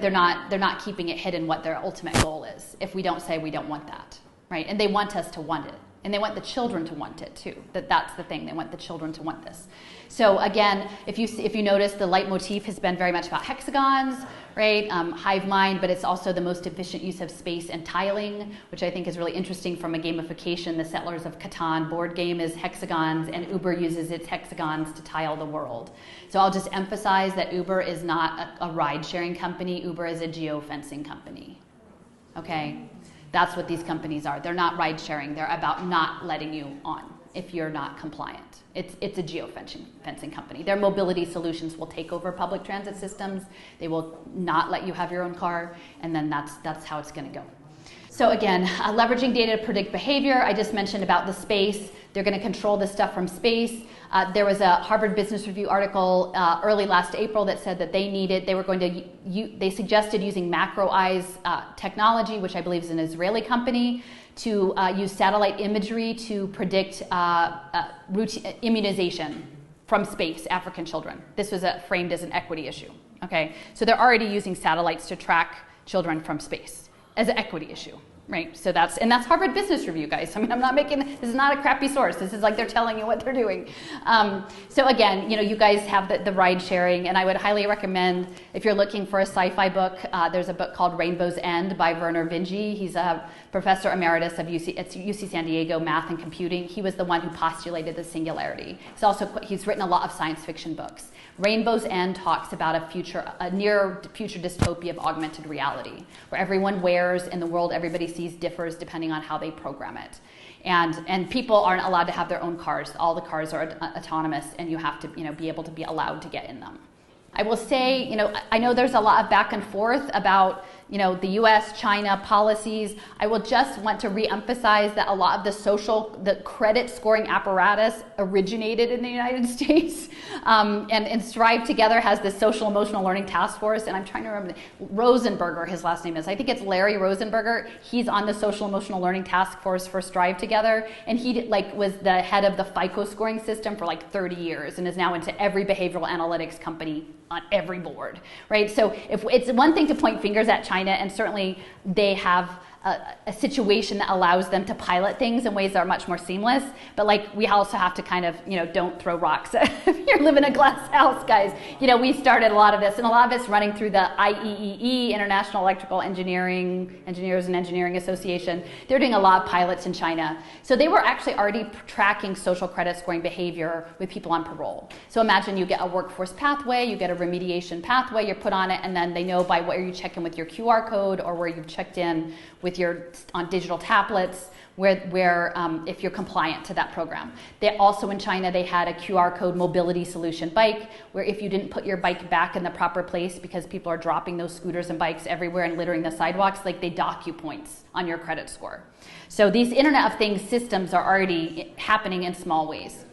they're not keeping it hidden what their ultimate goal is. If we don't say we don't want that, right? And they want us to want it, and they want the children to want it too. That's the thing. They want the children to want this. So again, if you notice, the leitmotif has been very much about hexagons, right? Hive mind, but it's also the most efficient use of space and tiling, which I think is really interesting from a gamification. The Settlers of Catan board game is hexagons, and Uber uses its hexagons to tile the world. So I'll just emphasize that Uber is not a ride-sharing company. Uber is a geofencing company, okay? That's what these companies are. They're not ride-sharing. They're about not letting you on if you're not compliant. It's a geofencing company. Their mobility solutions will take over public transit systems. They will not let you have your own car, and then that's how it's going to go. So again, leveraging data to predict behavior. I just mentioned about the space. They're going to control this stuff from space. There was a Harvard Business Review article early last April that said that they suggested using MacroEyes technology, which I believe is an Israeli company, to use satellite imagery to predict routine immunization from space, African children. This was framed as an equity issue. Okay, so they're already using satellites to track children from space as an equity issue, right? So that's Harvard Business Review, guys. I mean, this is not a crappy source. This is like they're telling you what they're doing. So again, you guys have the ride sharing, and I would highly recommend, if you're looking for a sci-fi book, there's a book called Rainbow's End by Werner Vinge. He's a professor emeritus of UC San Diego, math and computing. He was the one who postulated the singularity. He's written a lot of science fiction books. Rainbow's End talks about a near future dystopia of augmented reality, where everyone wears and the world everybody sees differs depending on how they program it. And people aren't allowed to have their own cars. All the cars are autonomous, and you have to be able to be allowed to get in them. I will say, I know there's a lot of back and forth about the U.S., China policies. I will just want to reemphasize that a lot of the credit scoring apparatus originated in the United States. And Strive Together has this social emotional learning task force, and I'm trying to remember, Rosenberger, his last name is. I think it's Larry Rosenberger. He's on the social emotional learning task force for Strive Together, and he was the head of the FICO scoring system for 30 years and is now into every behavioral analytics company on every board, right? So if it's one thing to point fingers at China, and certainly they have a situation that allows them to pilot things in ways that are much more seamless, but we also have to kind of, don't throw rocks if you live in a glass house, guys. We started a lot of this, and a lot of it's running through the IEEE, International Electrical Engineers and Engineering Association. They're doing a lot of pilots in China. So they were actually already tracking social credit scoring behavior with people on parole. So imagine you get a workforce pathway, you get a remediation pathway, you're put on it, and then they know by where you check in with your QR code or where you've checked in with on digital tablets, where if you're compliant to that program. They also, in China, they had a QR code mobility solution bike, where if you didn't put your bike back in the proper place because people are dropping those scooters and bikes everywhere and littering the sidewalks, they dock you points on your credit score. So these Internet of Things systems are already happening in small ways.